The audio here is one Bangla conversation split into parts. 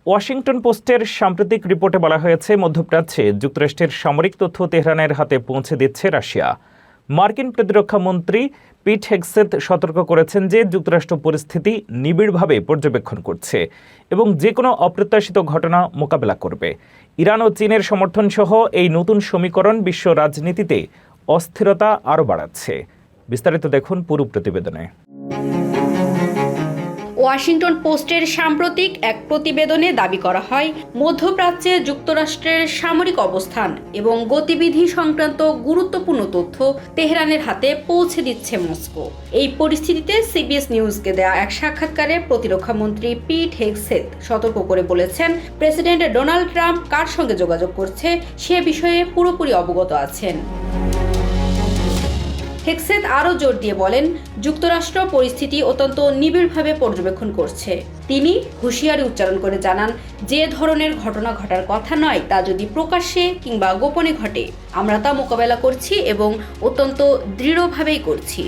ওয়াশিংটন পোস্টের সাম্প্রতিক রিপোর্টে বলা হয়েছে, মধ্যপ্রাচ্যে যুক্তরাষ্ট্রের সামরিক তথ্য তেহরানের হাতে পৌঁছে দিচ্ছে রাশিয়া। মার্কিন প্রতিরক্ষা মন্ত্রী পিট হেগসেথ সতর্ক করেছেন যে যুক্তরাষ্ট্র পরিস্থিতি নিবিড়ভাবে পর্যবেক্ষণ করছে এবং যে কোনো অপ্রত্যাশিত ঘটনা মোকাবেলা করবে। ইরান ও চীনের সমর্থন সহ এই নতুন সমীকরণ বিশ্ব রাজনীতিতে অস্থিরতা আরও বাড়াচ্ছে। বিস্তারিত দেখুন পুরো প্রতিবেদনে। ওয়াশিংটন পোস্টের সাম্প্রতিক এক প্রতিবেদনে দাবি করা হয়, মধ্যপ্রাচ্যে যুক্তরাষ্ট্রের সামরিক অবস্থান এবং গতিবিধি সংক্রান্ত গুরুত্বপূর্ণ তথ্য তেহরানের হাতে পৌঁছে দিচ্ছে মস্কো। এই পরিস্থিতিতে সিবিএস নিউজকে দেয়া এক সাক্ষাৎকারে প্রতিরক্ষা মন্ত্রী পিট হেগসেথ সতর্ক করে বলেছেন, প্রেসিডেন্ট ডোনাল্ড ট্রাম্প কার সঙ্গে যোগাযোগ করছে সে বিষয়ে পুরোপুরি অবগত আছেন। হেগসেথ আরও জোর দিয়ে বলেন, যুক্তরাষ্ট্র পরিস্থিতি অত্যন্ত নিবিড়ভাবে পর্যবেক্ষণ করছে। তিনি হুঁশিয়ারি উচ্চারণ করে জানান, যে ধরনের ঘটনা ঘটার কথা নয় তা যদি প্রকাশ্যে কিংবা গোপনে ঘটে, আমরা তা মোকাবেলা করছি এবং অত্যন্ত দৃঢ়ভাবেই করছি।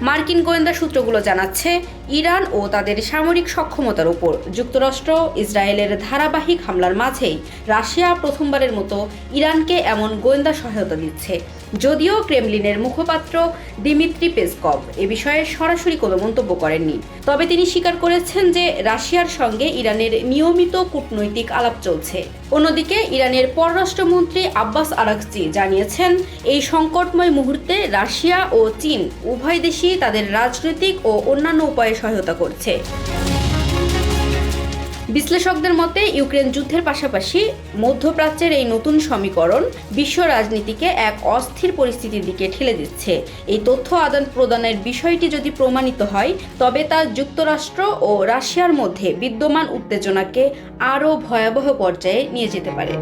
মার্কিন গোয়েন্দা সূত্রগুলো জানাচ্ছে, ইরান ও তাদের সামরিক সক্ষমতার উপর যুক্তরাষ্ট্র ইসরায়েলের ধারাবাহিক হামলার মাঝেই রাশিয়া প্রথমবারের মতো ইরানকে এমন গোয়েন্দা সহায়তা দিচ্ছে। যদিও ক্রেমলিনের মুখপাত্র দিমিত্রি পেসকভ এ বিষয়ে সরাসরি কোনো মন্তব্য করেননি, তবে তিনি স্বীকার করেছেন যে রাশিয়ার সঙ্গে ইরানের নিয়মিত কূটনৈতিক আলাপ চলছে। অন্যদিকে ইরানের পররাষ্ট্রমন্ত্রী আব্বাস আরাগচি জানিয়েছেন, এই সংকটময় মুহূর্তে রাশিয়া ও চীন উভয় দেশই তাদের রাজনৈতিক ও অন্যান্য উপায়ে সহায়তা করছে। বিশ্লেষকদের মতে, ইউক্রেন যুদ্ধের পাশাপাশি মধ্যপ্রাচ্যের এই নতুন সমীকরণ বিশ্ব রাজনীতিকে এক অস্থির পরিস্থিতির দিকে ঠেলে দিচ্ছে। এই তথ্য আদান প্রদানের বিষয়টি যদি প্রমাণিত হয়, তবে তা যুক্তরাষ্ট্র ও রাশিয়ার মধ্যে বিদ্যমান উত্তেজনাকে আরও ভয়াবহ পর্যায়ে নিয়ে যেতে পারে।